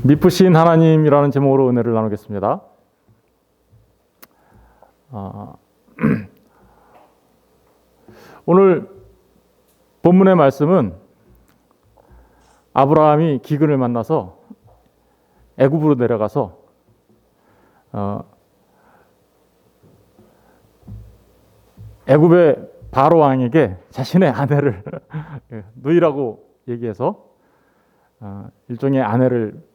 미쁘신 하나님이라는 제목으로 은혜를 나누겠습니다. 오늘 본문의 말씀은 아브라함이 기근을 만나서 애굽으로 내려가서 애굽의 바로 왕에게 자신의 아내를 누이라고 얘기해서 일종의 아내를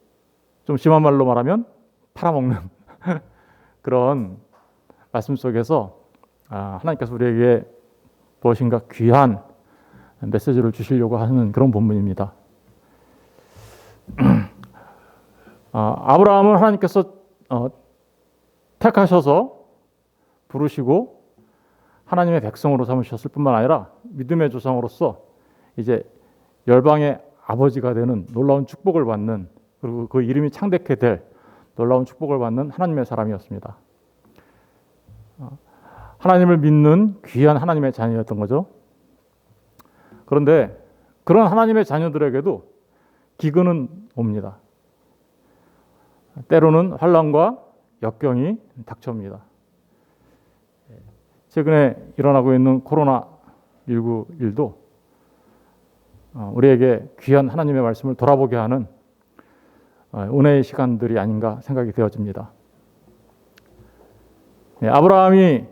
좀 심한 말로 말하면 팔아먹는 그런 말씀 속에서 하나님께서 우리에게 무엇인가 귀한 메시지를 주시려고 하는 그런 본문입니다. 아브라함은 하나님께서 택하셔서 부르시고 하나님의 백성으로 삼으셨을 뿐만 아니라 믿음의 조상으로서 이제 열방의 아버지가 되는 놀라운 축복을 받는, 그리고 그 이름이 창대케 될 놀라운 축복을 받는 하나님의 사람이었습니다. 하나님을 믿는 귀한 하나님의 자녀였던 거죠. 그런데 그런 하나님의 자녀들에게도 기근은 옵니다. 때로는 환난과 역경이 닥쳐옵니다. 최근에 일어나고 있는 코로나19 일도 우리에게 귀한 하나님의 말씀을 돌아보게 하는 은혜의 시간들이 아닌가 생각이 되어집니다. 아브라함이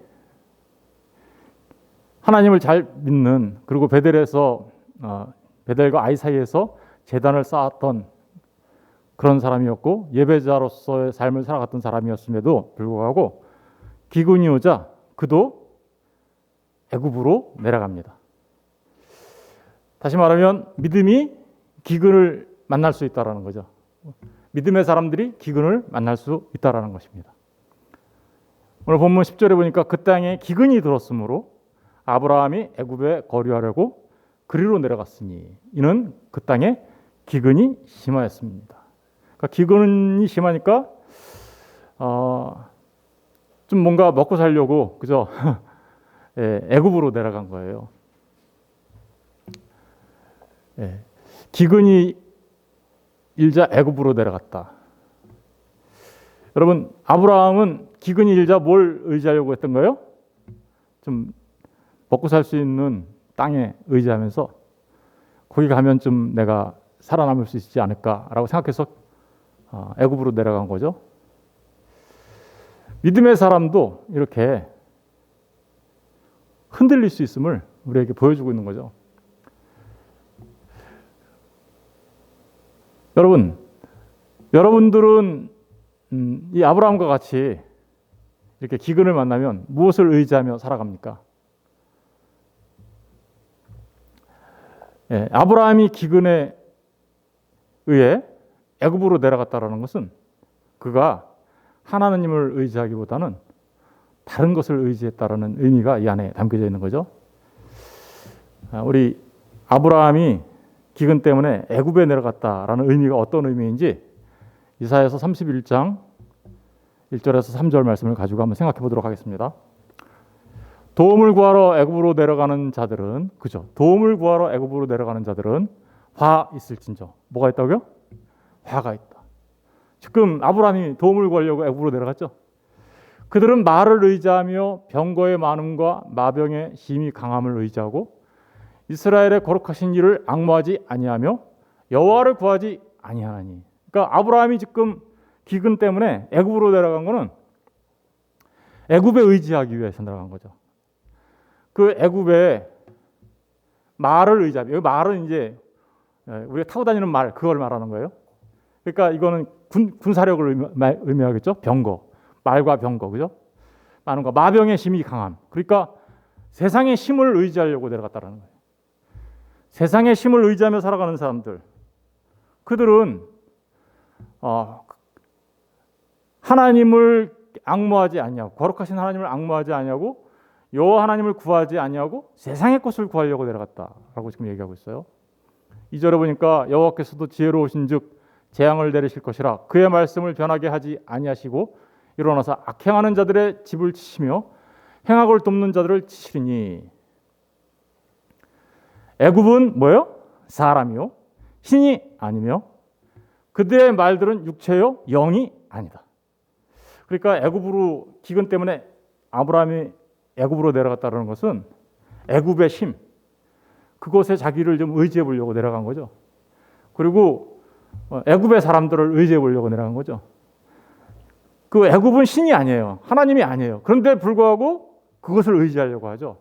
하나님을 잘 믿는, 그리고 베델과 아이 사이에서 제단을 쌓았던 그런 사람이었고 예배자로서의 삶을 살아갔던 사람이었음에도 불구하고 기근이 오자 그도 애굽으로 내려갑니다. 다시 말하면 믿음이 기근을 만날 수 있다는 거죠. 믿음의 사람들이 기근을 만날 수 있다는 것입니다. 오늘 본문 10절에 보니까 그 땅에 기근이 들었으므로 아브라함이 애굽에 거류하려고 그리로 내려갔으니 이는 그 땅에 기근이 심하였습니다. 그러니까 기근이 심하니까 좀 뭔가 먹고 살려고 그죠? 애굽으로 내려간 거예요. 기근이 일자 애굽으로 내려갔다. 여러분, 아브라함은 기근이 일자 뭘 의지하려고 했던 거예요? 좀 먹고 살 수 있는 땅에 의지하면서 거기 가면 좀 내가 살아남을 수 있지 않을까라고 생각해서 애굽으로 내려간 거죠. 믿음의 사람도 이렇게 흔들릴 수 있음을 우리에게 보여주고 있는 거죠. 여러분들은 이 아브라함과 같이 이렇게 기근을 만나면 무엇을 의지하며 살아갑니까? 아브라함이 기근에 의해 애굽으로 내려갔다라는 것은 그가 하나님을 의지하기보다는 다른 것을 의지했다라는 의미가 이 안에 담겨져 있는 거죠. 우리 아브라함이 기근 때문에 애굽에 내려갔다라는 의미가 어떤 의미인지 이사야서 31장 1절에서 3절 말씀을 가지고 한번 생각해 보도록 하겠습니다. 도움을 구하러 애굽으로 내려가는 자들은, 그죠? 도움을 구하러 애굽으로 내려가는 자들은 화 있을진저. 뭐가 있다고요? 화가 있다. 지금 아브라함이 도움을 구하려고 애굽으로 내려갔죠. 그들은 말을 의지하며 병거의 많음과 마병의 심히 강함을 의지하고 이스라엘의 거룩하신 이를 앙모하지 아니하며 여호와를 구하지 아니하나니. 그러니까 아브라함이 지금 기근 때문에 애굽으로 내려간 거는 애굽에 의지하기 위해서 내려간 거죠. 그 애굽에 말을 의지하며, 여기 말은 이제 우리가 타고 다니는 말, 그걸 말하는 거예요. 그러니까 이거는 군사력을 의미하겠죠. 병거, 말과 병거, 그죠? 많은가 마병의 힘이 강함. 그러니까 세상의 힘을 의지하려고 내려갔다는 거예요. 세상의 힘을 의지하며 살아가는 사람들, 그들은 하나님을 앙모하지 아니하고, 거룩하신 하나님을 앙모하지 아니하고 여호와 하나님을 구하지 아니하고 세상의 것을 구하려고 내려갔다라고 지금 얘기하고 있어요. 2절에 보니까 여호와께서도 지혜로우신즉 재앙을 내리실 것이라 그의 말씀을 변하게 하지 아니하시고 일어나서 악행하는 자들의 집을 치시며 행악을 돕는 자들을 치시리니. 애굽은 뭐예요? 사람이요 신이 아니며 그들의 말들은 육체요 영이 아니다. 그러니까 애굽으로 기근 때문에 아브라함이 애굽으로 내려갔다는 것은 애굽의 힘, 그것에 자기를 좀 의지해 보려고 내려간 거죠. 그리고 애굽의 사람들을 의지해 보려고 내려간 거죠. 그 애굽은 신이 아니에요. 하나님이 아니에요. 그런데 불구하고 그것을 의지하려고 하죠.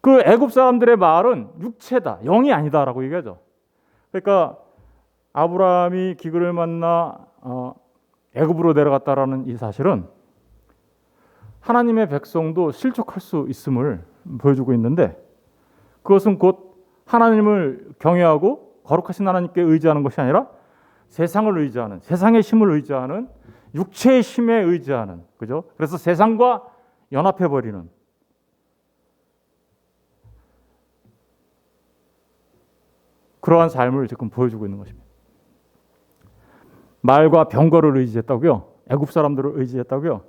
그 애굽 사람들의 말은 육체다, 영이 아니다라고 얘기하죠. 그러니까 아브라함이 기근을 만나 애굽으로 내려갔다라는 이 사실은 하나님의 백성도 실족할 수 있음을 보여주고 있는데, 그것은 곧 하나님을 경외하고 거룩하신 하나님께 의지하는 것이 아니라 세상을 의지하는, 세상의 힘을 의지하는, 육체의 힘에 의지하는, 그죠? 그래서 세상과 연합해 버리는 그러한 삶을 지금 보여주고 있는 것입니다. 말과 병거를 의지했다고요? 애굽 사람들을 의지했다고요?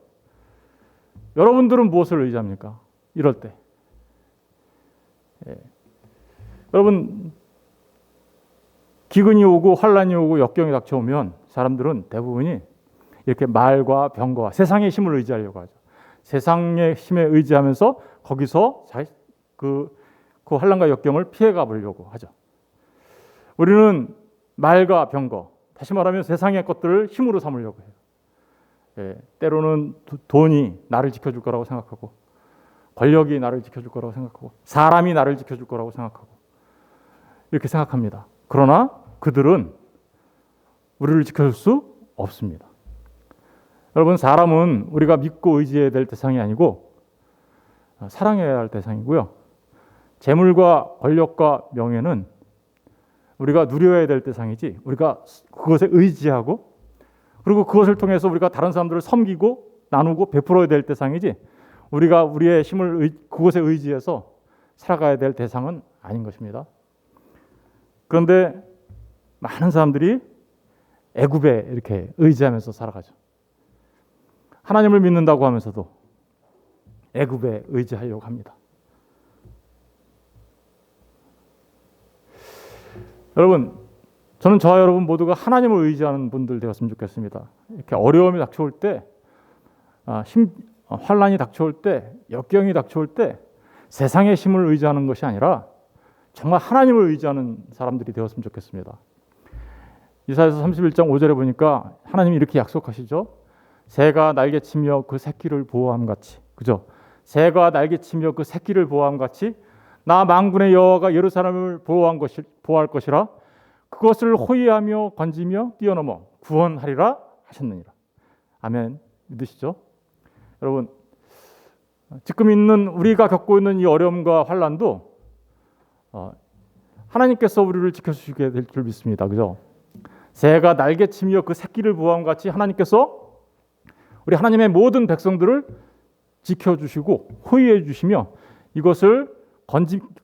여러분들은 무엇을 의지합니까? 이럴 때. 여러분, 기근이 오고 환란이 오고 역경이 닥쳐오면 사람들은 대부분이 이렇게 말과 병거와 세상의 힘을 의지하려고 하죠. 세상의 힘에 의지하면서 거기서 그 환란과 역경을 피해가 보려고 하죠. 우리는 말과 병거, 다시 말하면 세상의 것들을 힘으로 삼으려고 해요. 때로는 돈이 나를 지켜줄 거라고 생각하고, 권력이 나를 지켜줄 거라고 생각하고, 사람이 나를 지켜줄 거라고 생각하고, 이렇게 생각합니다. 그러나 그들은 우리를 지켜줄 수 없습니다. 여러분, 사람은 우리가 믿고 의지해야 될 대상이 아니고 사랑해야 할 대상이고요. 재물과 권력과 명예는 우리가 누려야 될 대상이지, 우리가 그것에 의지하고, 그리고 그것을 통해서 우리가 다른 사람들을 섬기고 나누고 베풀어야 될 대상이지, 우리가 우리의 힘을 그것에 의지해서 살아가야 될 대상은 아닌 것입니다. 그런데 많은 사람들이 애굽에 이렇게 의지하면서 살아가죠. 하나님을 믿는다고 하면서도 애굽에 의지하려고 합니다. 여러분, 저는 저와 여러분 모두가 하나님을 의지하는 분들 되었으면 좋겠습니다. 이렇게 어려움이 닥쳐올 때, 환란이 닥쳐올 때, 역경이 닥쳐올 때 세상의 힘을 의지하는 것이 아니라 정말 하나님을 의지하는 사람들이 되었으면 좋겠습니다. 이사야서 31장 5절에 보니까 하나님이 이렇게 약속하시죠. 새가 날개치며 그 새끼를 보호함 같이, 그죠? 새가 날개치며 그 새끼를 보호함 같이 나 만군의 여호와가 예루살렘을 보호할 것이라. 그것을 호위하며 건지며 뛰어넘어 구원하리라 하셨느니라. 아멘. 믿으시죠? 여러분, 지금 있는 우리가 겪고 있는 이 어려움과 환란도 하나님께서 우리를 지켜주시게 될 줄 믿습니다. 그죠? 새가 날개치며 그 새끼를 보호함 같이 하나님께서 우리 하나님의 모든 백성들을 지켜주시고 호위해 주시며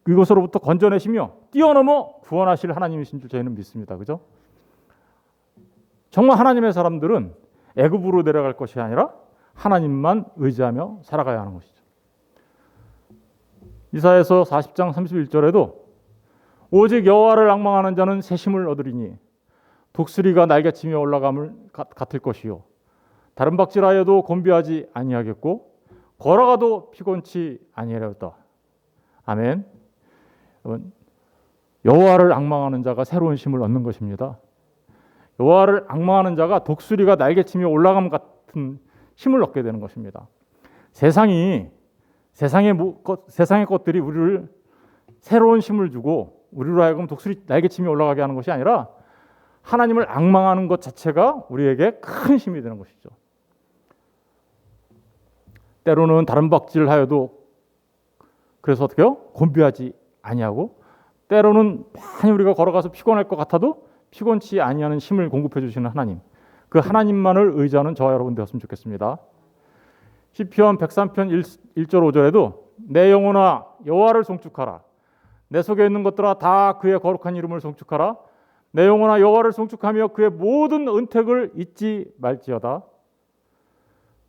이것으로부터 건져내시며 뛰어넘어 구원하실 하나님이신 줄 저희는 믿습니다. 그죠? 정말 하나님의 사람들은 애굽으로 내려갈 것이 아니라 하나님만 의지하며 살아가야 하는 것이죠. 이사야서 40장 31절에도 오직 여호와를 앙망하는 자는 새 힘을 얻으리니 독수리가 날개치며 올라감을 같을 것이요 다른 박질하여도 곤비하지 아니하겠고 걸어가도 피곤치 아니하리로다. 아멘. 여호와를 앙망하는 자가 새로운 힘을 얻는 것입니다. 여호와를 앙망하는 자가 독수리가 날개치며 올라감 같은 힘을 얻게 되는 것입니다. 세상의 것들이 우리를 새로운 힘을 주고 우리로 하여금 독수리 날개치며 올라가게 하는 것이 아니라 하나님을 앙망하는 것 자체가 우리에게 큰 힘이 되는 것이죠. 때로는 다른 박질하여도 그래서 어떻게요? 곤비하지 아니하고, 때로는 많이 우리가 걸어가서 피곤할 것 같아도 피곤치 아니하는 힘을 공급해 주시는 하나님, 그 하나님만을 의지하는 저와 여러분 되었으면 좋겠습니다. 시편 103편 1절 5절에도 내 영혼아 여호와를 송축하라. 내 속에 있는 것들아 다 그의 거룩한 이름을 송축하라. 내 영혼아 여호와를 송축하며 그의 모든 은택을 잊지 말지어다.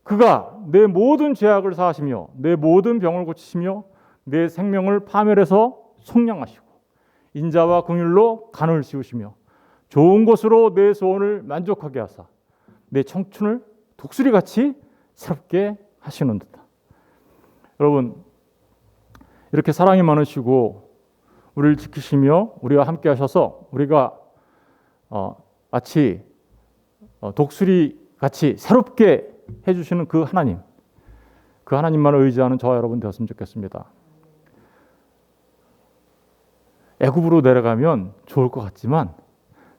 그가 내 모든 죄악을 사하시며 내 모든 병을 고치시며 내 생명을 파멸해서 속량하시고 인자와 긍휼로 간을 씌우시며 좋은 것으로 내 소원을 만족하게 하사 내 청춘을 독수리같이 새롭게 하시는 듯. 여러분, 이렇게 사랑이 많으시고 우리를 지키시며 우리와 함께 하셔서 우리가 마치 독수리같이 새롭게 해주시는 그 하나님만을 의지하는 저와 여러분 되었으면 좋겠습니다. 애굽으로 내려가면 좋을 것 같지만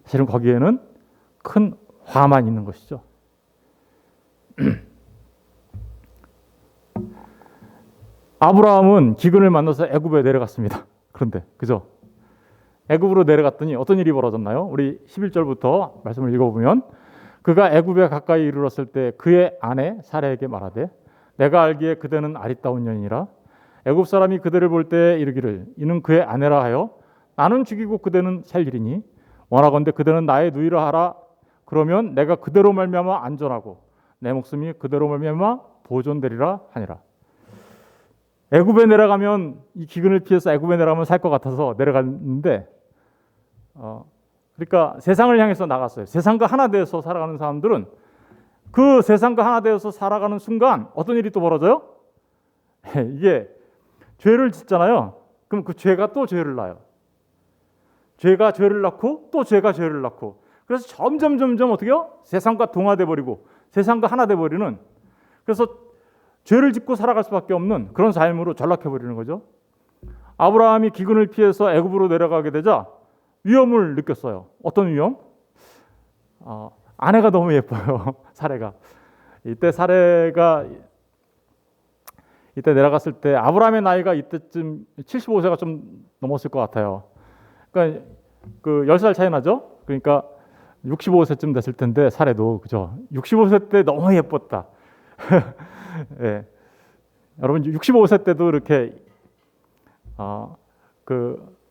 사실은 거기에는 큰 화만 있는 것이죠. 아브라함은 기근을 만나서 애굽에 내려갔습니다. 그런데 그죠? 애굽으로 내려갔더니 어떤 일이 벌어졌나요? 우리 11절부터 말씀을 읽어보면 그가 애굽에 가까이 이르렀을 때 그의 아내 사라에게 말하되 내가 알기에 그대는 아리따운 여인이라 애굽 사람이 그대를 볼 때 이르기를 이는 그의 아내라 하여 나는 죽이고 그대는 살리리니 원하건대 그대는 나의 누이라 하라. 그러면 내가 그대로 말미암아 안전하고 내 목숨이 그대로 말미암아 보존되리라 하니라. 애굽에 내려가면 이 기근을 피해서 애굽에 내려가면 살 것 같아서 내려갔는데 그러니까 세상을 향해서 나갔어요. 세상과 하나 되어서 살아가는 사람들은 그 세상과 하나 되어서 살아가는 순간 어떤 일이 또 벌어져요? 이게 죄를 짓잖아요. 그럼 그 죄가 또 죄를 낳아요. 죄가 죄를 낳고 또 죄가 죄를 낳고 그래서 점점 어떻게요? 세상과 동화돼 버리고 세상과 하나 돼 버리는 그래서 죄를 짓고 살아갈 수밖에 없는 그런 삶으로 전락해 버리는 거죠. 아브라함이 기근을 피해서 애굽으로 내려가게 되자 위험을 느꼈어요. 어떤 위험? 아내가 너무 예뻐요. 사레가. 이때 내려갔을 때 아브라함의 나이가 이때쯤 75세가 좀 넘었을 것 같아요. 그러니까 그 10살 차이 나죠? 그러니까 65세쯤 됐을 텐데 사레도 그죠? 65세 때 너무 예뻤다. 예. 여러분 65세 때도 이렇게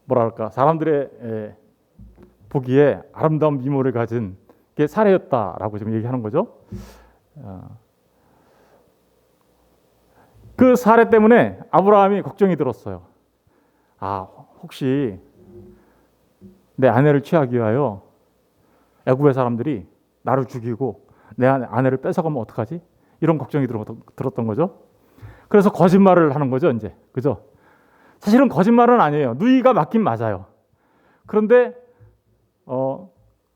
뭐랄까 사람들의 보기에 아름다운 미모를 가진 게 사례였다라고 지금 얘기하는 거죠. 그 사례 때문에 아브라함이 걱정이 들었어요. 혹시 내 아내를 취하기 위하여 애굽의 사람들이 나를 죽이고 내 아내를 뺏어가면 어떡하지? 이런 걱정이 들었던 거죠. 그래서 거짓말을 하는 거죠, 이제. 그죠? 사실은 거짓말은 아니에요. 누이가 맞긴 맞아요. 그런데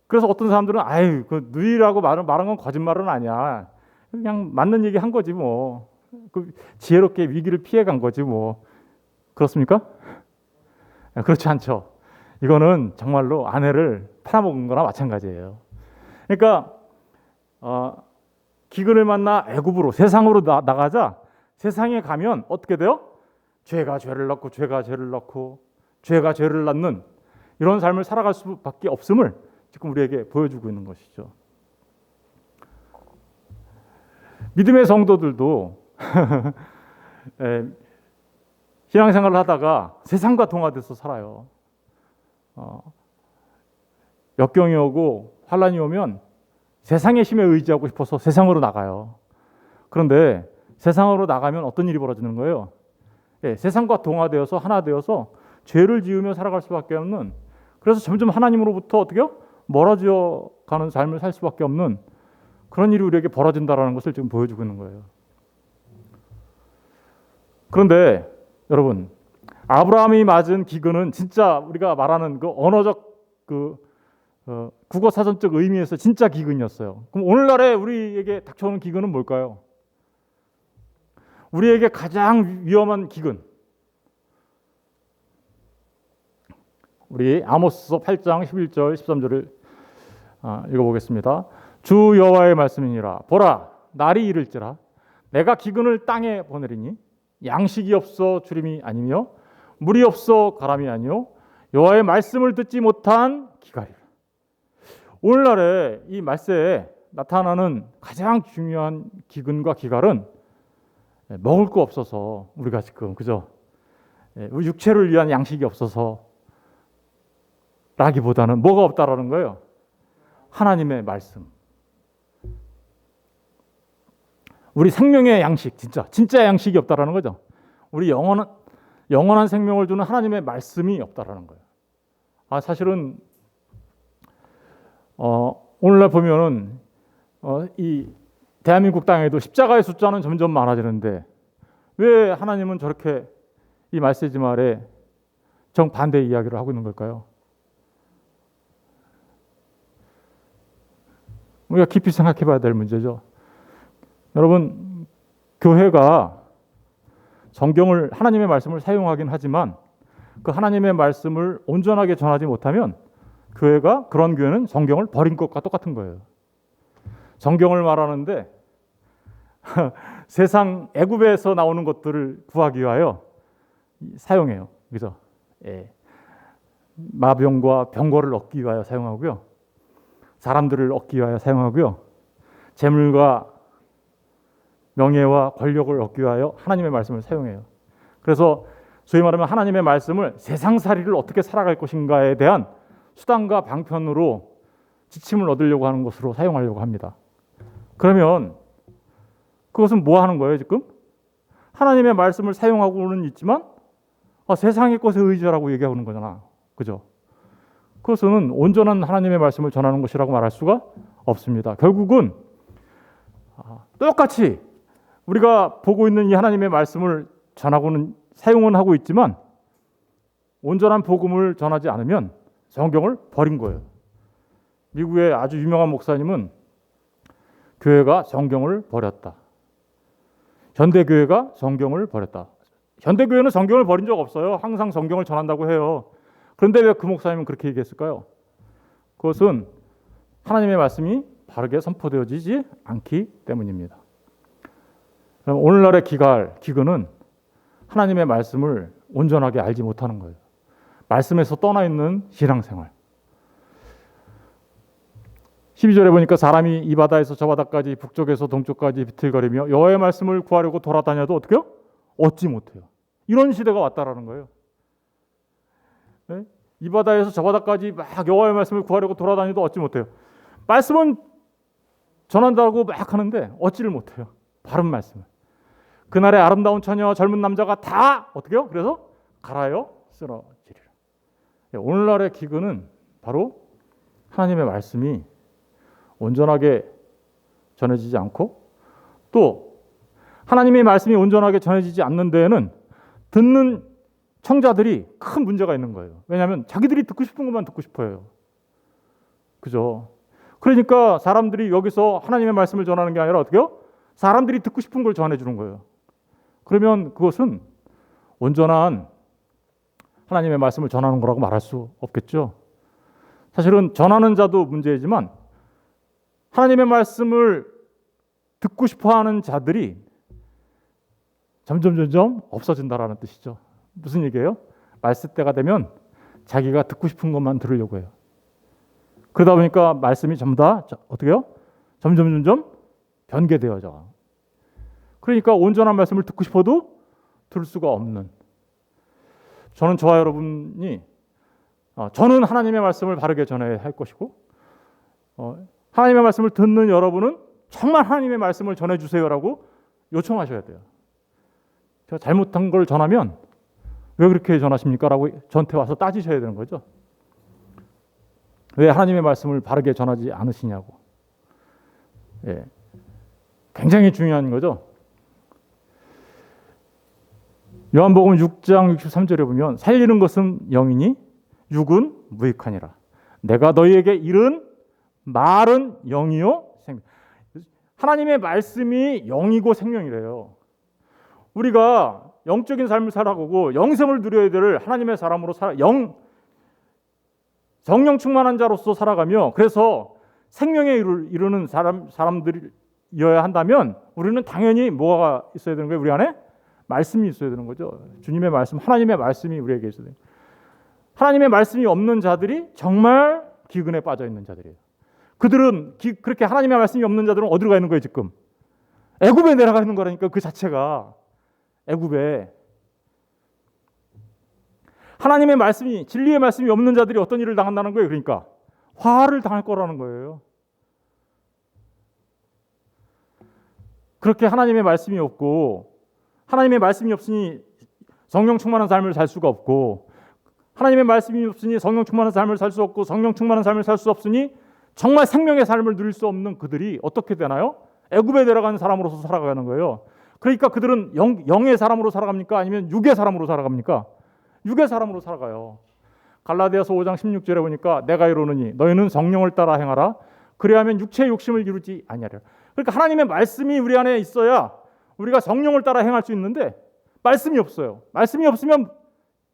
그래서 어떤 사람들은 그 누이라고 말한 건 거짓말은 아니야. 그냥 맞는 얘기 한 거지 뭐. 그 지혜롭게 위기를 피해 간 거지 뭐. 그렇습니까? 그렇지 않죠. 이거는 정말로 아내를 팔아먹은 거나 마찬가지예요. 그러니까 기근을 만나 애굽으로 세상으로 나가자 세상에 가면 어떻게 돼요? 죄가 죄를 낳고 죄가 죄를 낳고 죄가 죄를 낳는 이런 삶을 살아갈 수밖에 없음을 지금 우리에게 보여주고 있는 것이죠. 믿음의 성도들도 신앙생활을 하다가 세상과 동화돼서 살아요. 역경이 오고 환란이 오면 세상의 힘에 의지하고 싶어서 세상으로 나가요. 그런데 세상으로 나가면 어떤 일이 벌어지는 거예요? 세상과 동화되어서 하나 되어서 죄를 지으며 살아갈 수밖에 없는 그래서 점점 하나님으로부터 어떻게요? 멀어져 가는 삶을 살 수밖에 없는 그런 일이 우리에게 벌어진다는 것을 지금 보여주고 있는 거예요. 그런데 여러분 아브라함이 맞은 기근은 진짜 우리가 말하는 그 언어적 국어 사전적 의미에서 진짜 기근이었어요. 그럼 오늘날에 우리에게 닥쳐오는 기근은 뭘까요? 우리에게 가장 위험한 기근. 우리 아모스서 8장 11절 13절을 읽어보겠습니다. 주 여호와의 말씀이니라. 보라 날이 이를지라 내가 기근을 땅에 보내리니 양식이 없어 주림이 아니며 물이 없어 가람이 아니요 여호와의 말씀을 듣지 못한 기갈이라. 오늘날에 이 말세에 나타나는 가장 중요한 기근과 기갈은 먹을 거 없어서 우리가 지금 그죠? 우리 육체를 위한 양식이 없어서 라기보다는 뭐가 없다라는 거예요? 하나님의 말씀. 우리 생명의 양식, 진짜 양식이 없다라는 거죠. 우리 영원한 생명을 주는 하나님의 말씀이 없다라는 거예요. 사실은 오늘날 보면은 이 대한민국 땅에도 십자가의 숫자는 점점 많아지는데 왜 하나님은 저렇게 이 메시지 말에 정반대 이야기를 하고 있는 걸까요? 우리가 깊이 생각해 봐야 될 문제죠. 여러분, 교회가 성경을, 하나님의 말씀을 사용하긴 하지만 그 하나님의 말씀을 온전하게 전하지 못하면 그런 교회는 성경을 버린 것과 똑같은 거예요. 성경을 말하는데 세상 애굽에서 나오는 것들을 구하기 위하여 사용해요. 그죠? 예. 마병과 병거를 얻기 위하여 사용하고요. 사람들을 얻기 위하여 사용하고요. 재물과 명예와 권력을 얻기 위하여 하나님의 말씀을 사용해요. 그래서 소위 말하면 하나님의 말씀을 세상살이를 어떻게 살아갈 것인가에 대한 수단과 방편으로 지침을 얻으려고 하는 것으로 사용하려고 합니다. 그러면 그것은 뭐 하는 거예요, 지금? 하나님의 말씀을 사용하고는 있지만 세상의 것에 의지하라고 얘기하는 거잖아. 그죠? 그것은 온전한 하나님의 말씀을 전하는 것이라고 말할 수가 없습니다. 결국은 똑같이 우리가 보고 있는 이 하나님의 말씀을 전하고는 사용은 하고 있지만 온전한 복음을 전하지 않으면 성경을 버린 거예요. 미국의 아주 유명한 목사님은 교회가 성경을 버렸다. 현대교회가 성경을 버렸다. 현대교회는 성경을 버린 적 없어요. 항상 성경을 전한다고 해요. 그런데 왜 그 목사님은 그렇게 얘기했을까요? 그것은 하나님의 말씀이 바르게 선포되어지지 않기 때문입니다. 그럼 오늘날의 기근은 하나님의 말씀을 온전하게 알지 못하는 거예요. 말씀에서 떠나 있는 신앙생활. 12절에 보니까 사람이 이 바다에서 저 바다까지 북쪽에서 동쪽까지 비틀거리며 여호와의 말씀을 구하려고 돌아다녀도 어떻게요? 얻지 못해요. 이런 시대가 왔다라는 거예요. 네? 이 바다에서 저 바다까지 막 여호와의 말씀을 구하려고 돌아다녀도 얻지 못해요. 말씀은 전한다고 막 하는데 얻지를 못해요. 바른 말씀을. 그날의 아름다운 처녀와 젊은 남자가 다 어떻게요? 그래서 갈아여 쓰러지리라. 오늘날의 기근은 바로 하나님의 말씀이 온전하게 전해지지 않고 또 하나님의 말씀이 온전하게 전해지지 않는 데에는 듣는 청자들이 큰 문제가 있는 거예요. 왜냐하면 자기들이 듣고 싶은 것만 듣고 싶어요. 그죠? 그러니까 사람들이 여기서 하나님의 말씀을 전하는 게 아니라 어떻게요? 사람들이 듣고 싶은 걸 전해주는 거예요. 그러면 그것은 온전한 하나님의 말씀을 전하는 거라고 말할 수 없겠죠. 사실은 전하는 자도 문제이지만 하나님의 말씀을 듣고 싶어하는 자들이 점점 없어진다라는 뜻이죠. 무슨 얘기예요? 말씀 때가 되면 자기가 듣고 싶은 것만 들으려고 해요. 그러다 보니까 말씀이 전부 다 어떻게 해요? 점점 변개되어져. 그러니까 온전한 말씀을 듣고 싶어도 들을 수가 없는. 저와 여러분이 저는 하나님의 말씀을 바르게 전해야 할 것이고 하나님의 말씀을 듣는 여러분은 정말 하나님의 말씀을 전해주세요라고 요청하셔야 돼요. 제가 잘못한 걸 전하면 왜 그렇게 전하십니까? 라고 저한테 와서 따지셔야 되는 거죠. 왜 하나님의 말씀을 바르게 전하지 않으시냐고. 예, 굉장히 중요한 거죠. 요한복음 6장 63절에 보면 살리는 것은 영이니 육은 무익하니라. 내가 너희에게 이른 말은 영이요 생명. 하나님의 말씀이 영이고 생명이래요. 우리가 영적인 삶을 살아가고 영생을 누려야 될 하나님의 사람으로 성령 충만한 자로서 살아가며 그래서 생명에 이르는 사람들이어야 한다면 우리는 당연히 뭐가 있어야 되는 거예요? 우리 안에 말씀이 있어야 되는 거죠. 주님의 말씀, 하나님의 말씀이 우리에게 있어야 돼요. 하나님의 말씀이 없는 자들이 정말 기근에 빠져 있는 자들이에요. 그들은 그렇게 하나님의 말씀이 없는 자들은 어디로 가 있는 거예요, 지금? 애굽에 내려가 있는 거라니까. 그 자체가 애굽에 하나님의 말씀이 진리의 말씀이 없는 자들이 어떤 일을 당한다는 거예요. 그러니까 화를 당할 거라는 거예요. 그렇게 하나님의 말씀이 없고 하나님의 말씀이 없으니 성령 충만한 삶을 살 수가 없고 하나님의 말씀이 없으니 성령 충만한 삶을 살 수 없고 성령 충만한 삶을 살 수 없으니 정말 생명의 삶을 누릴 수 없는 그들이 어떻게 되나요? 애굽에 내려간 사람으로서 살아가는 거예요. 그러니까 그들은 영의 사람으로 살아갑니까? 아니면 육의 사람으로 살아갑니까? 육의 사람으로 살아가요. 갈라디아서 5장 16절에 보니까 내가 이르노니 너희는 성령을 따라 행하라. 그래야면 육체의 욕심을 이루지 아니하리라. 그러니까 하나님의 말씀이 우리 안에 있어야 우리가 성령을 따라 행할 수 있는데 말씀이 없어요. 말씀이 없으면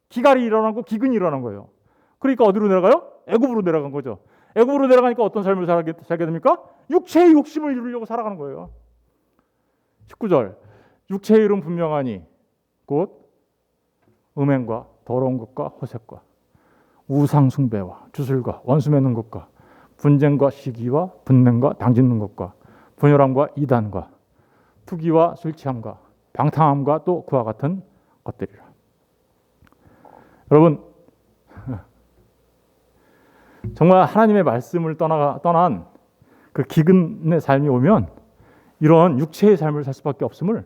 기갈이 일어나고 기근이 일어난 거예요. 그러니까 어디로 내려가요? 애굽으로 내려간 거죠. 애굽으로 내려가니까 어떤 삶을 살게 됩니까? 육체의 욕심을 이루려고 살아가는 거예요. 19절 육체의 일은 분명하니 곧 음행과 더러운 것과 호색과 우상 숭배와 주술과 원수 맺는 것과 분쟁과 시기와 분냄과 당짓는 것과 분열함과 이단과 투기와 술 취함과 방탕함과 또 그와 같은 것들이라. 여러분 정말 하나님의 말씀을 떠난 그 기근의 삶이 오면 이런 육체의 삶을 살 수밖에 없음을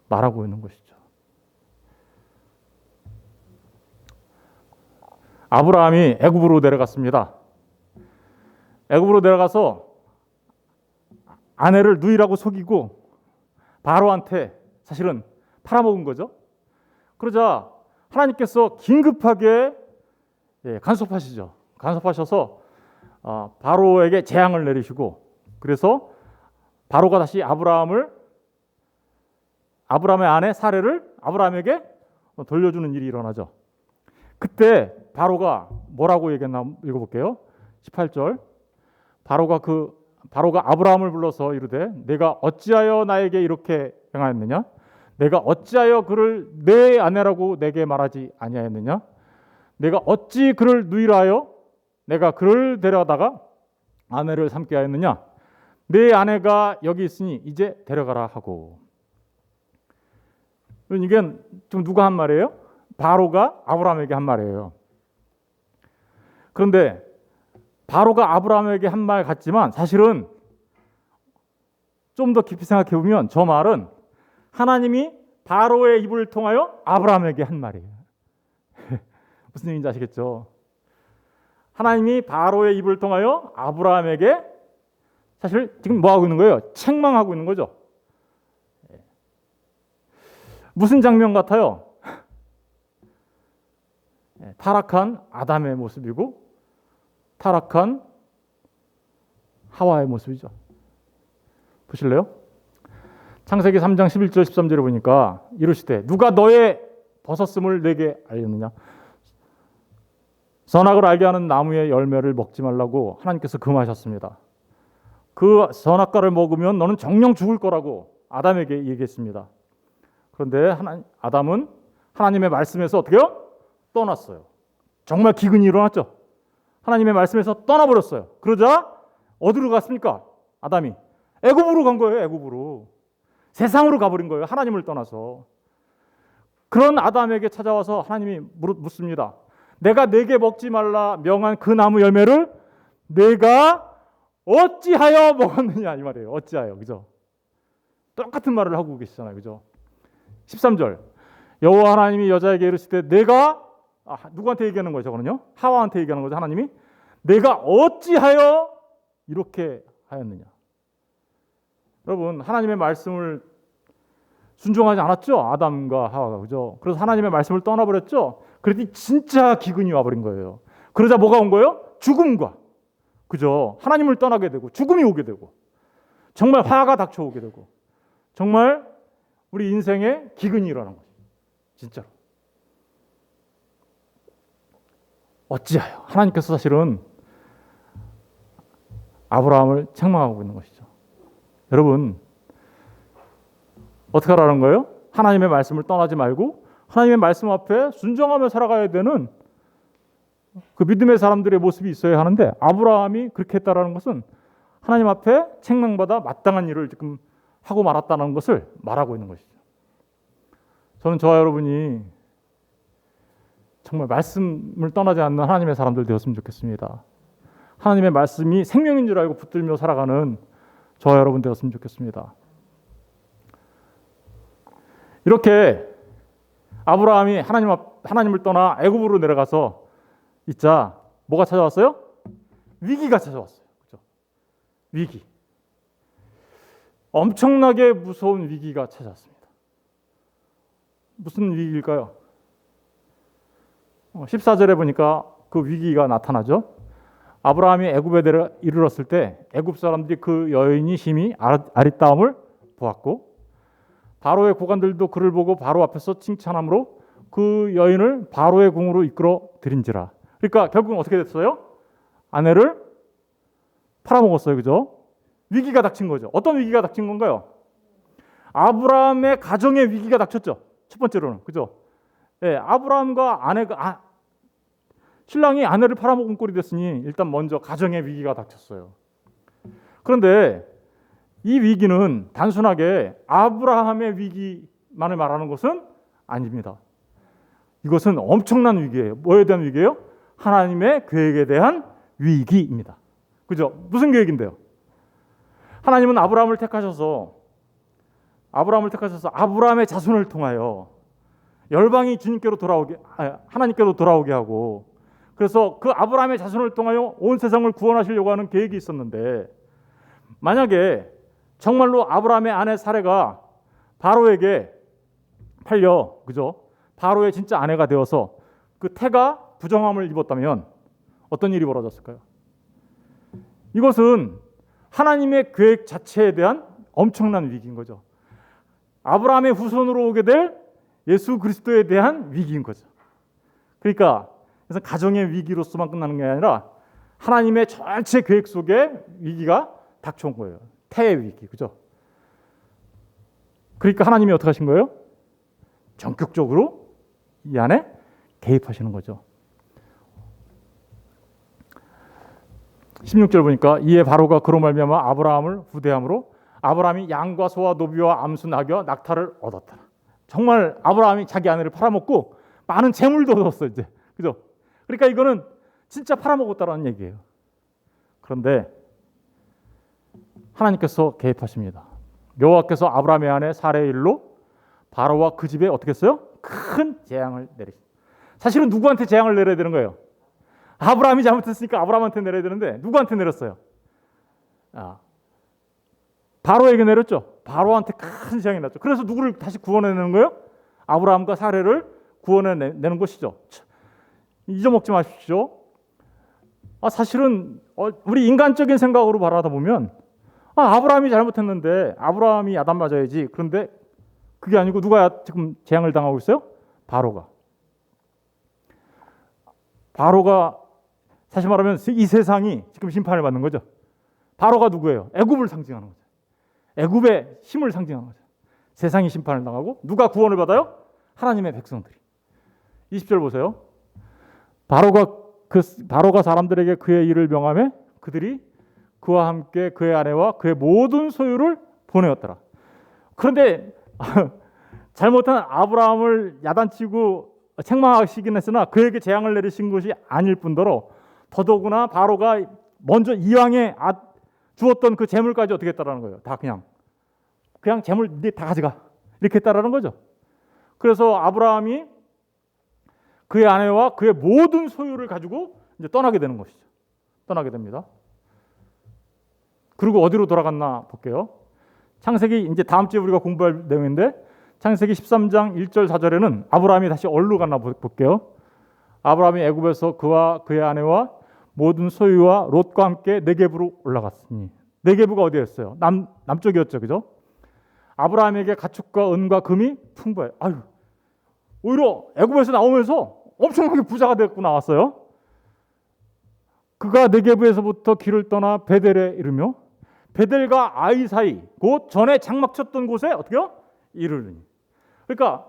말하고 있는 것이죠. 아브라함이 애굽으로 내려갔습니다. 애굽으로 내려가서 아내를 누이라고 속이고 바로한테 사실은 팔아먹은 거죠. 그러자 하나님께서 긴급하게 간섭하시죠. 간섭하셔서 바로에게 재앙을 내리시고 그래서 바로가 다시 아브라함의 아내 사례를 아브라함에게 돌려주는 일이 일어나죠. 그때 바로가 뭐라고 얘기했나 읽어볼게요. 18절 바로가 아브라함을 불러서 이르되 내가 어찌하여 나에게 이렇게 행하였느냐? 내가 어찌하여 그를 내 아내라고 내게 말하지 아니하였느냐? 내가 어찌 그를 누이라 하여 내가 그를 데려다가 아내를 삼게 하였느냐? 내 아내가 여기 있으니 이제 데려가라 하고. 이게 좀 누가 한 말이에요? 바로가 아브라함에게 한 말이에요. 그런데 바로가 아브라함에게 한 말 같지만 사실은 좀 더 깊이 생각해 보면 저 말은 하나님이 바로의 입을 통하여 아브라함에게 한 말이에요. 무슨 의미인지 아시겠죠? 하나님이 바로의 입을 통하여 아브라함에게 사실 지금 뭐 하고 있는 거예요? 책망하고 있는 거죠. 무슨 장면 같아요? 타락한 아담의 모습이고 타락한 하와의 모습이죠. 보실래요? 창세기 3장 11절 13절에 보니까 이르시되 누가 너의 벗었음을 내게 알렸느냐? 선악을 알게 하는 나무의 열매를 먹지 말라고 하나님께서 금하셨습니다. 그 선악과를 먹으면 너는 정령 죽을 거라고 아담에게 얘기했습니다. 그런데 아담은 하나님의 말씀에서 어떻게 해요? 떠났어요. 정말 기근이 일어났죠. 하나님의 말씀에서 떠나버렸어요. 그러자 어디로 갔습니까? 아담이 애굽으로 간 거예요. 애굽으로. 세상으로 가버린 거예요. 하나님을 떠나서. 그런 아담에게 찾아와서 하나님이 묻습니다. 내가 내게 먹지 말라 명한 그 나무 열매를 내가 어찌하여 먹었느냐 이 말이에요. 어찌하여. 그죠? 똑같은 말을 하고 계시잖아요. 그죠? 13절 여호와 하나님이 여자에게 이르시되 내가 누구한테 얘기하는 거죠? 저거는요? 하와한테 얘기하는 거죠. 하나님이 내가 어찌하여 이렇게 하였느냐. 여러분 하나님의 말씀을 순종하지 않았죠? 아담과 하와가. 그죠? 그래서 하나님의 말씀을 떠나버렸죠? 그랬더니 진짜 기근이 와버린 거예요. 그러자 뭐가 온 거예요? 죽음과. 그죠? 하나님을 떠나게 되고 죽음이 오게 되고 정말 화가 닥쳐오게 되고 정말 우리 인생에 기근이 일어난 거죠. 진짜로. 어찌하여 하나님께서 사실은 아브라함을 책망하고 있는 것이죠. 여러분 어떻게 하라는 거예요? 하나님의 말씀을 떠나지 말고 하나님의 말씀 앞에 순종하며 살아가야 되는 그 믿음의 사람들의 모습이 있어야 하는데 아브라함이 그렇게 했다라는 것은 하나님 앞에 책망받아 마땅한 일을 지금 하고 말았다는 것을 말하고 있는 것이죠. 저는 저와 여러분이 정말 말씀을 떠나지 않는 하나님의 사람들 되었으면 좋겠습니다. 하나님의 말씀이 생명인 줄 알고 붙들며 살아가는 저와 여러분 되었으면 좋겠습니다. 이렇게 아브라함이 하나님을 떠나 애굽으로 내려가서 있자 뭐가 찾아왔어요? 위기가 찾아왔어요. 그렇죠? 위기. 엄청나게 무서운 위기가 찾아왔습니다. 무슨 위기일까요? 14절에 보니까 그 위기가 나타나죠. 아브라함이 애굽에 이르렀을 때 애굽 사람들이 그 여인이 심히 아리따움을 보았고 바로의 고관들도 그를 보고 바로 앞에서 칭찬함으로 그 여인을 바로의 궁으로 이끌어 들인지라. 그러니까 결국은 어떻게 됐어요? 아내를 팔아먹었어요. 그죠? 위기가 닥친 거죠. 어떤 위기가 닥친 건가요? 아브라함의 가정의 위기가 닥쳤죠. 첫 번째로는. 그죠? 예, 아브라함과 신랑이 아내를 팔아먹은 꼴이 됐으니 일단 먼저 가정의 위기가 닥쳤어요. 그런데 이 위기는 단순하게 아브라함의 위기만을 말하는 것은 아닙니다. 이것은 엄청난 위기예요. 뭐에 대한 위기예요? 하나님의 계획에 대한 위기입니다. 그죠? 무슨 계획인데요? 하나님은 아브라함을 택하셔서 아브라함의 자손을 통하여 열방이 주님께로 하나님께로 돌아오게 하고, 그래서 그 아브라함의 자손을 통하여 온 세상을 구원하시려고 하는 계획이 있었는데, 만약에 정말로 아브라함의 아내 사레가 바로에게 팔려, 그죠? 바로의 진짜 아내가 되어서 그 태가 부정함을 입었다면 어떤 일이 벌어졌을까요? 이것은 하나님의 계획 자체에 대한 엄청난 위기인 거죠. 아브라함의 후손으로 오게 될 예수 그리스도에 대한 위기인 거죠. 그러니까 그래서 가정의 위기로서만 끝나는 게 아니라 하나님의 전체 계획 속에 위기가 닥쳐온 거예요. 태의 위기, 그죠? 그러니까 하나님이 어떻게 하신 거예요? 전격적으로 이 안에 개입하시는 거죠. 16절 보니까 이에 바로가 그로 말미암아 아브라함을 후대함으로 아브라함이 양과 소와 노비와 암수 낙여 낙타를 얻었더라. 정말 아브라함이 자기 아내를 팔아먹고 많은 재물도 얻었어 이제, 그죠? 그러니까 이거는 진짜 팔아먹었다라는 얘기예요. 그런데 하나님께서 개입하십니다. 여호와께서 아브라함의 아내 사레의 일로 바로와 그 집에 어떻게 했어요? 큰 재앙을 내리십니다. 사실은 누구한테 재앙을 내려야 되는 거예요? 아브라함이 잘못했으니까 아브라함한테 내려야 되는데 누구한테 내렸어요? 바로에게 내렸죠. 바로한테 큰 재앙이 났죠. 그래서 누구를 다시 구원해내는 거예요? 아브라함과 사레를 구원해내는 것이죠. 잊어먹지 마십시오. 사실은 우리 인간적인 생각으로 바라다 보면 아브라함이 잘못했는데 아브라함이 야단 맞아야지. 그런데 그게 아니고 누가 지금 재앙을 당하고 있어요? 바로가 사실 말하면 이 세상이 지금 심판을 받는 거죠. 바로가 누구예요? 애굽을 상징하는 거죠. 애굽의 힘을 상징하는 거죠. 세상이 심판을 당하고 누가 구원을 받아요? 하나님의 백성들이. 20절 보세요. 바로가 사람들에게 그의 일을 명하며 그들이 그와 함께 그의 아내와 그의 모든 소유를 보내었더라. 그런데 잘못한 아브라함을 야단치고 책망하시긴 했으나 그에게 재앙을 내리신 것이 아닐 뿐더러 더더구나 바로가 먼저 이왕에 주었던 그 재물까지 어떻게 했다라는 거예요. 다 그냥 재물 네 다 가져가 이렇게 했다라는 거죠. 그래서 아브라함이 그의 아내와 그의 모든 소유를 가지고 이제 떠나게 되는 것이죠. 떠나게 됩니다. 그리고 어디로 돌아갔나 볼게요. 창세기 이제 다음 주에 우리가 공부할 내용인데 창세기 13장 1절 4절에는 아브라함이 다시 어디로 갔나 볼게요. 아브라함이 애굽에서 그와 그의 아내와 모든 소유와 롯과 함께 네겝으로 올라갔으니, 네겝가 어디였어요? 남쪽이었죠, 그죠? 아브라함에게 가축과 은과 금이 풍부해. 오히려 애굽에서 나오면서 엄청나게 부자가 되고 나왔어요. 그가 네겝에서부터 길을 떠나 베델에 이르며 베델과 아이 사이 곧 전에 장막 쳤던 곳에 어떻게요? 이르르니. 그러니까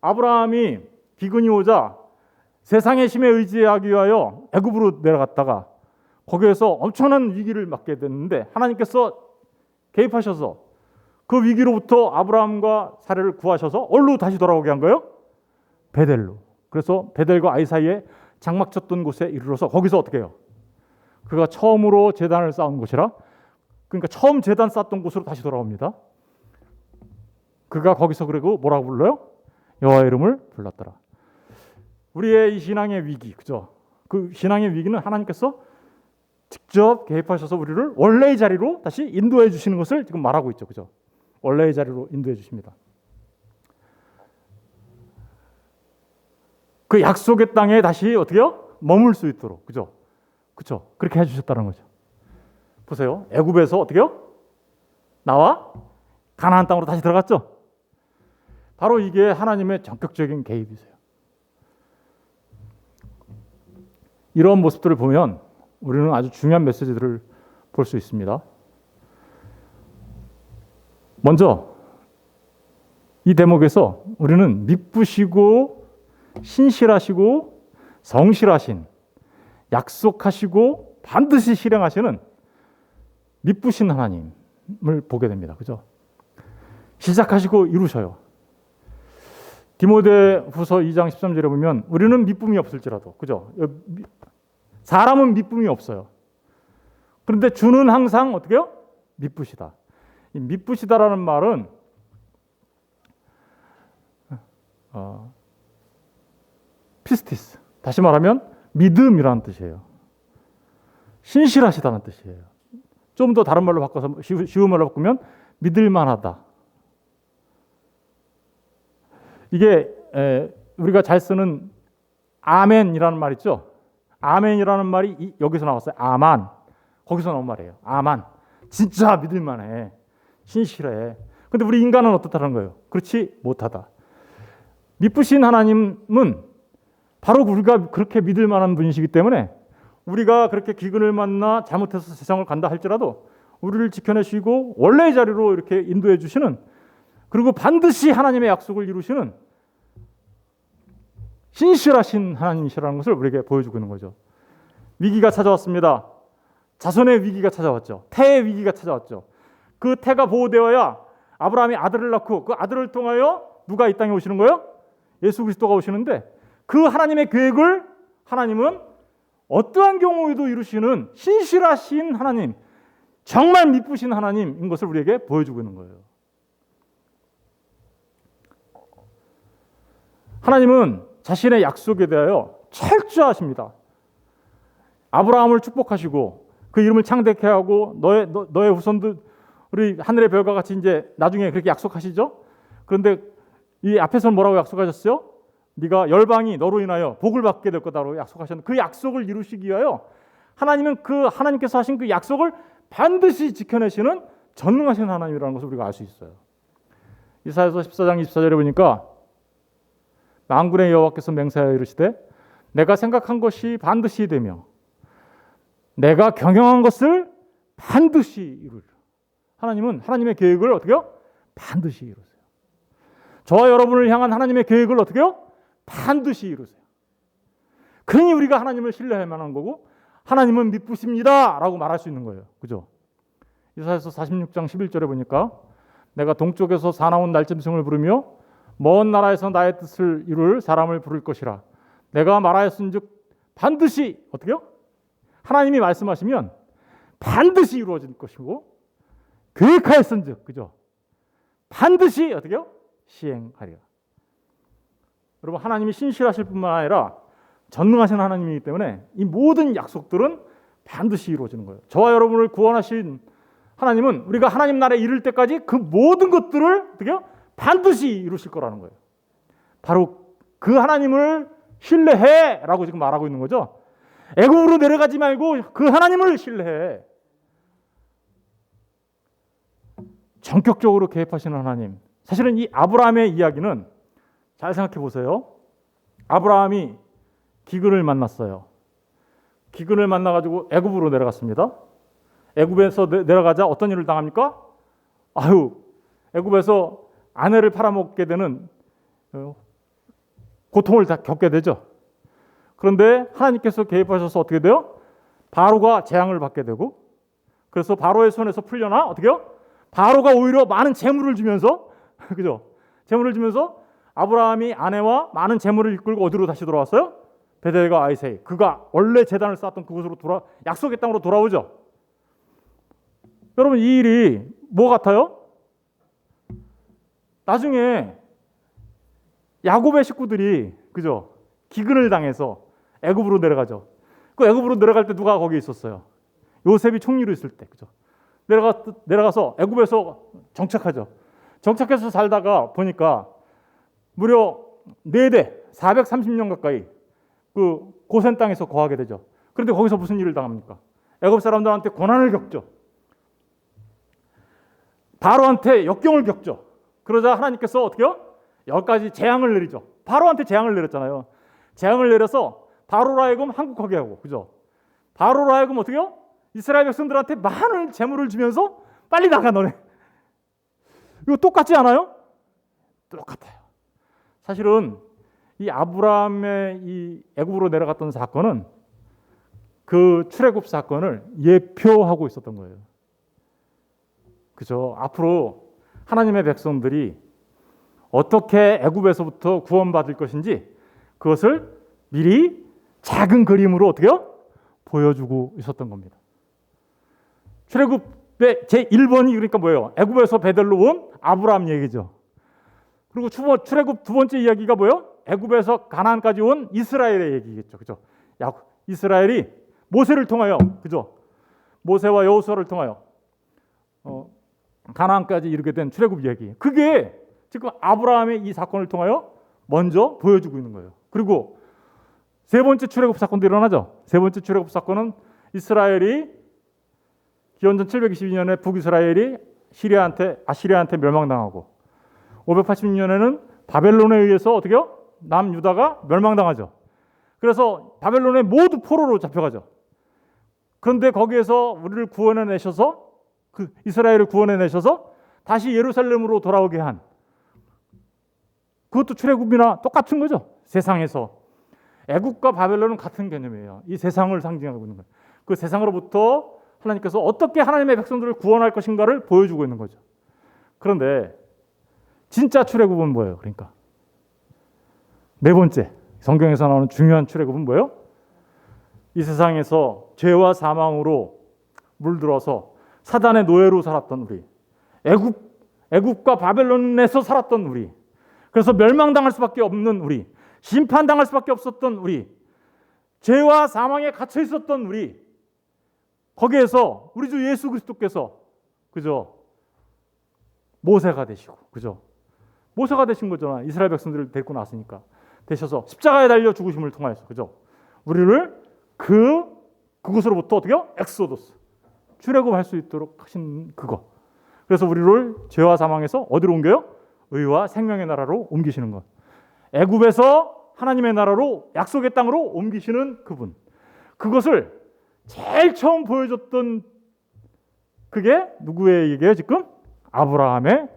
아브라함이 기근이 오자 세상의 힘에 의지하기 위하여 애굽으로 내려갔다가 거기에서 엄청난 위기를 맞게 됐는데 하나님께서 개입하셔서 그 위기로부터 아브라함과 사레를 구하셔서 어디로 다시 돌아오게 한 거예요? 베델로. 그래서 베델과 아이 사이에 장막 쳤던 곳에 이르러서 거기서 어떻게 해요? 그가 처음으로 제단을 쌓은 곳이라, 그러니까 처음 제단 쌓던 곳으로 다시 돌아옵니다. 그가 거기서 그리고 뭐라고 불러요? 여호와의 이름을 불렀더라. 우리의 이 신앙의 위기, 그죠? 그 신앙의 위기는 하나님께서 직접 개입하셔서 우리를 원래의 자리로 다시 인도해 주시는 것을 지금 말하고 있죠. 그죠? 원래의 자리로 인도해 주십니다. 그 약속의 땅에 다시 어떻게요? 머물 수 있도록. 그죠? 그렇죠? 그렇게 해 주셨다는 거죠. 보세요. 애굽에서 어떻게요? 나와 가나안 땅으로 다시 들어갔죠. 바로 이게 하나님의 전격적인 개입이세요. 이런 모습들을 보면 우리는 아주 중요한 메시지들을 볼 수 있습니다. 먼저 이 대목에서 우리는 믿으시고 신실하시고 성실하신, 약속하시고 반드시 실행하시는 믿으신 하나님을 보게 됩니다. 그죠? 시작하시고 이루셔요. 디모데후서 2장 13절에 보면 우리는 믿음이 없을지라도, 그죠? 사람은 믿음이 없어요. 그런데 주는 항상 어떻게요? 믿으시다. 이 믿으시다라는 말은 피스티스, 다시 말하면 믿음이라는 뜻이에요. 신실하시다는 뜻이에요. 좀 더 다른 말로 바꿔서 쉬운 말로 바꾸면 믿을만하다. 이게 우리가 잘 쓰는 아멘이라는 말 있죠. 아멘이라는 말이 여기서 나왔어요. 아만. 거기서 나온 말이에요. 아만. 진짜 믿을만해. 신실해. 근데 우리 인간은 어떻다는 거예요? 그렇지 못하다. 믿으신 하나님은 바로 우리가 그렇게 믿을 만한 분이시기 때문에 우리가 그렇게 기근을 만나 잘못해서 세상을 간다 할지라도 우리를 지켜내시고 원래의 자리로 이렇게 인도해 주시는, 그리고 반드시 하나님의 약속을 이루시는 신실하신 하나님이시라는 것을 우리에게 보여주고 있는 거죠. 위기가 찾아왔습니다. 자손의 위기가 찾아왔죠. 태의 위기가 찾아왔죠. 그 태가 보호되어야 아브라함이 아들을 낳고 그 아들을 통하여 누가 이 땅에 오시는 거예요? 예수 그리스도가 오시는데, 그 하나님의 계획을 하나님은 어떠한 경우에도 이루시는 신실하신 하나님, 정말 믿으신 하나님인 것을 우리에게 보여주고 있는 거예요. 하나님은 자신의 약속에 대하여 철저하십니다. 아브라함을 축복하시고 그 이름을 창대케 하고 너의 후손들이 하늘의 별과 같이 이제 나중에 그렇게 약속하시죠. 그런데 이 앞에서는 뭐라고 약속하셨어요? 네가 열방이 너로 인하여 복을 받게 될 거다라고 약속하셨는데, 그 약속을 이루시기 위하여 하나님은 그 하나님께서 하신 그 약속을 반드시 지켜내시는 전능하신 하나님이라는 것을 우리가 알 수 있어요. 이사야서 14장 24절에 보니까 만군의 여호와께서 맹세하여 이르시되 내가 생각한 것이 반드시 되며 내가 경영한 것을 반드시 이루리라. 하나님은 하나님의 계획을 어떻게 해요? 반드시 이루세요. 저와 여러분을 향한 하나님의 계획을 어떻게 해요? 반드시 이루세요. 그러니 우리가 하나님을 신뢰할 만한 거고 하나님은 믿으십니다 라고 말할 수 있는 거예요. 그죠? 이사야서 46장 11절에 보니까 내가 동쪽에서 사나운 날짐승을 부르며 먼 나라에서 나의 뜻을 이룰 사람을 부를 것이라. 내가 말하였은즉 반드시 어떻게 해요? 하나님이 말씀하시면 반드시 이루어질 것이고 계획하였은즉, 그죠? 반드시 어떻게 해요? 시행하리라. 여러분, 하나님이 신실하실 뿐만 아니라 전능하신 하나님이기 때문에 이 모든 약속들은 반드시 이루어지는 거예요. 저와 여러분을 구원하신 하나님은 우리가 하나님 나라에 이를 때까지 그 모든 것들을 어떻게 해요? 반드시 이루실 거라는 거예요. 바로 그 하나님을 신뢰해라고 지금 말하고 있는 거죠. 애굽으로 내려가지 말고 그 하나님을 신뢰해. 전격적으로 개입하시는 하나님. 사실은 이 아브라함의 이야기는 잘 생각해 보세요. 아브라함이 기근을 만났어요. 기근을 만나가지고 애굽으로 내려갔습니다. 애굽에서 내려가자 어떤 일을 당합니까? 애굽에서 아내를 팔아먹게 되는 고통을 다 겪게 되죠. 그런데 하나님께서 개입하셔서 어떻게 돼요? 바로가 재앙을 받게 되고, 그래서 바로의 손에서 풀려나 어떻게 해요? 바로가 오히려 많은 재물을 주면서 그죠? 재물을 주면서 아브라함이 아내와 많은 재물을 이끌고 어디로 다시 돌아왔어요? 베델과 아이세이, 그가 원래 제단을 쌓았던 그곳으로 약속의 땅으로 돌아오죠. 여러분, 이 일이 뭐 같아요? 나중에 야곱의 식구들이 그죠? 기근을 당해서 애굽으로 내려가죠. 그 애굽으로 내려갈 때 누가 거기 있었어요? 요셉이 총리로 있을 때, 그죠? 내려가서 애굽에서 정착하죠. 정착해서 살다가 보니까 무려 4대 430년 가까이 그 고센 땅에서 거하게 되죠. 그런데 거기서 무슨 일을 당합니까? 애굽 사람들한테 고난을 겪죠. 바로한테 역경을 겪죠. 그러자 하나님께서 어떻게요? 10가지 재앙을 내리죠. 바로한테 재앙을 내렸잖아요. 재앙을 내려서 바로로 하여금 항복하게 하고, 그죠? 바로로 하여금 어떻게요? 이스라엘 백성들한테 많은 재물을 주면서 빨리 나가 너네. 이거 똑같지 않아요? 똑같아요. 사실은 이 아브라함의 이 애굽으로 내려갔던 사건은 그 출애굽 사건을 예표하고 있었던 거예요. 그죠? 앞으로 하나님의 백성들이 어떻게 애굽에서부터 구원받을 것인지 그것을 미리 작은 그림으로 어떻게요? 보여주고 있었던 겁니다. 출애굽의 제1번이 그러니까 뭐예요? 애굽에서 베델로 온 아브라함 얘기죠. 그리고 출애굽 두 번째 이야기가 뭐예요? 애굽에서 가나안까지 온 이스라엘의 얘기겠죠. 그죠? 이스라엘이 모세를 통하여, 그죠? 모세와 여호수아를 통하여 가나안까지 이르게 된 출애굽 이야기. 그게 지금 아브라함의 이 사건을 통하여 먼저 보여주고 있는 거예요. 그리고 세 번째 출애굽 사건도 일어나죠. 세 번째 출애굽 사건은 이스라엘이 기원전 722년에 북이스라엘이 아시리아한테 멸망당하고 586년에는 바벨론에 의해서 어떻게요? 남유다가 멸망당하죠. 그래서 바벨론에 모두 포로로 잡혀가죠. 그런데 거기에서 우리를 구원해내셔서 그 이스라엘을 구원해내셔서 다시 예루살렘으로 돌아오게 한 그것도 출애굽이나 똑같은 거죠. 세상에서 애굽과 바벨론은 같은 개념이에요. 이 세상을 상징하고 있는 거예요. 그 세상으로부터 하나님께서 어떻게 하나님의 백성들을 구원할 것인가를 보여주고 있는 거죠. 그런데 진짜 출애굽은 뭐예요? 그러니까 네 번째 성경에서 나오는 중요한 출애굽은 뭐예요? 이 세상에서 죄와 사망으로 물들어서 사단의 노예로 살았던 우리, 애굽과 바벨론에서 살았던 우리, 그래서 멸망당할 수밖에 없는 우리, 심판당할 수밖에 없었던 우리, 죄와 사망에 갇혀 있었던 우리, 거기에서 우리 주 예수 그리스도께서 그죠? 모세가 되시고, 그죠? 모세가 되신 거잖아. 이스라엘 백성들을 데리고 나왔으니까 되셔서 십자가에 달려 죽으심을 통하여서, 그죠? 우리를 그곳으로부터 어떻게요? 엑소도스, 출애굽할 수 있도록 하신 그거. 그래서 우리를 죄와 사망에서 어디로 옮겨요? 의와 생명의 나라로 옮기시는 것. 애굽에서 하나님의 나라로 약속의 땅으로 옮기시는 그분. 그것을 제일 처음 보여줬던 그게 누구의 얘기예요? 지금 아브라함의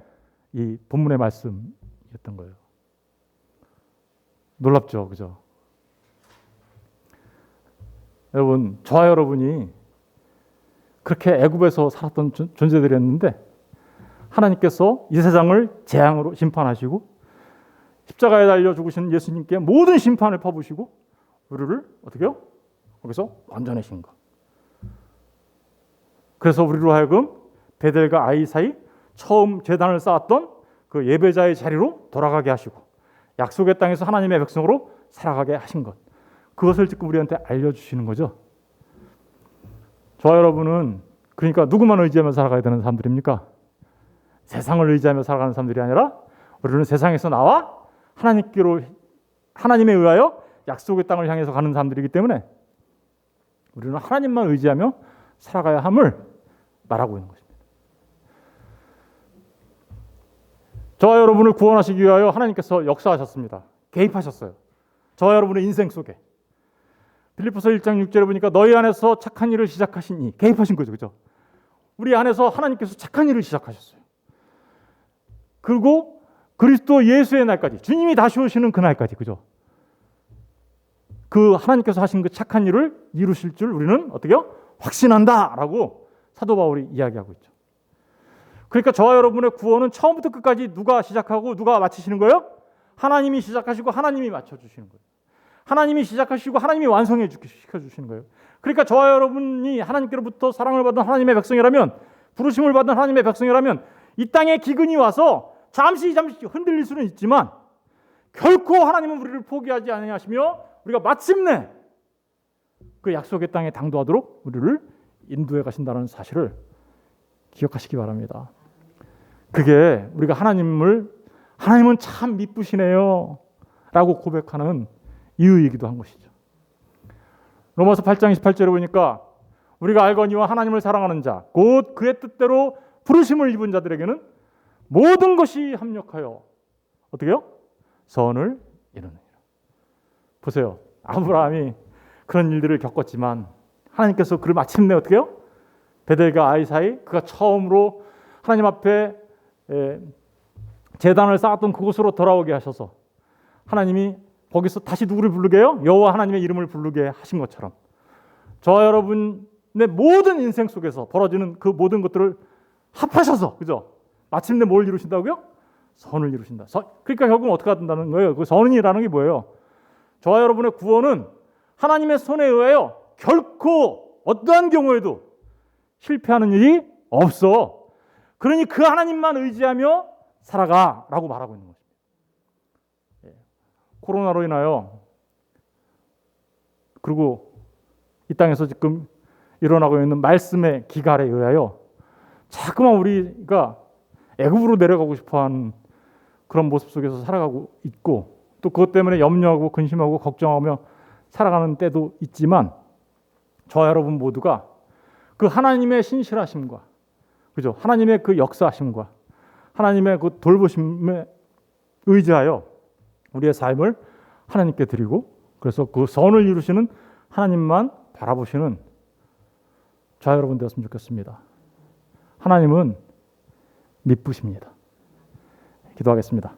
이 본문의 말씀이었던 거예요. 놀랍죠, 그죠? 여러분, 저와 여러분이 그렇게 애굽에서 살았던 존재들이었는데 하나님께서 이 세상을 재앙으로 심판하시고 십자가에 달려 죽으신 예수님께 모든 심판을 퍼부시고 우리를 어떻게 해요? 거기서 건져내신 것. 그래서 우리로 하여금 베델과 아이 사이 처음 제단을 쌓았던 그 예배자의 자리로 돌아가게 하시고 약속의 땅에서 하나님의 백성으로 살아가게 하신 것. 그것을 지금 우리한테 알려주시는 거죠. 저와 여러분은 그러니까 누구만 의지하며 살아가야 되는 사람들입니까? 세상을 의지하며 살아가는 사람들이 아니라 우리는 세상에서 나와 하나님에 의하여 약속의 땅을 향해서 가는 사람들이기 때문에 우리는 하나님만 의지하며 살아가야 함을 말하고 있는 것입니다. 저와 여러분을 구원하시기 위하여 하나님께서 역사하셨습니다. 개입하셨어요. 저와 여러분의 인생 속에. 빌립보서 1장 6절에 보니까 너희 안에서 착한 일을 시작하시니 개입하신 거죠. 그죠? 우리 안에서 하나님께서 착한 일을 시작하셨어요. 그리고 그리스도 예수의 날까지, 주님이 다시 오시는 그 날까지, 그죠? 그 하나님께서 하신 그 착한 일을 이루실 줄 우리는 어떻게요? 확신한다라고 사도 바울이 이야기하고 있죠. 그러니까 저와 여러분의 구원은 처음부터 끝까지 누가 시작하고 누가 마치시는 거예요? 하나님이 시작하시고 하나님이 맞춰주시는 거예요. 하나님이 시작하시고 하나님이 완성해 시켜주시는 거예요. 그러니까 저와 여러분이 하나님께로부터 사랑을 받은 하나님의 백성이라면, 부르심을 받은 하나님의 백성이라면 이 땅에 기근이 와서 잠시 흔들릴 수는 있지만 결코 하나님은 우리를 포기하지 아니하시며 우리가 마침내 그 약속의 땅에 당도하도록 우리를 인도해 가신다는 사실을 기억하시기 바랍니다. 그게 우리가 하나님은 참 미쁘시네요 라고 고백하는 이유이기도 한 것이죠. 로마서 8장 28절에 보니까 우리가 알거니와 하나님을 사랑하는 자 곧 그의 뜻대로 부르심을 입은 자들에게는 모든 것이 합력하여 어떻게요? 선을 이루느니라. 보세요. 아브라함이 그런 일들을 겪었지만 하나님께서 그를 마침내 어떻게요? 베델과 아이 사이 그가 처음으로 하나님 앞에 제단을 쌓았던 그곳으로 돌아오게 하셔서 하나님이 거기서 다시 누구를 부르게 해요? 여호와 하나님의 이름을 부르게 하신 것처럼 저와 여러분의 모든 인생 속에서 벌어지는 그 모든 것들을 합하셔서 그죠? 마침내 뭘 이루신다고요? 선을 이루신다. 그러니까 결국은 어떻게 된다는 거예요? 그 선이라는 게 뭐예요? 저와 여러분의 구원은 하나님의 손에 의하여 결코 어떠한 경우에도 실패하는 일이 없어. 그러니 그 하나님만 의지하며 살아가라고 말하고 있는 것입니다. 코로나로 인하여 그리고 이 땅에서 지금 일어나고 있는 말씀의 기갈에 의하여 자꾸만 우리가 애굽으로 내려가고 싶어하는 그런 모습 속에서 살아가고 있고 또 그것 때문에 염려하고 근심하고 걱정하며 살아가는 때도 있지만 저와 여러분 모두가 그 하나님의 신실하심과 그죠? 하나님의 그 역사하심과 하나님의 그 돌보심에 의지하여 우리의 삶을 하나님께 드리고 그래서 그 선을 이루시는 하나님만 바라보시는 저와 여러분 되었으면 좋겠습니다. 하나님은 미쁘십니다. 기도하겠습니다.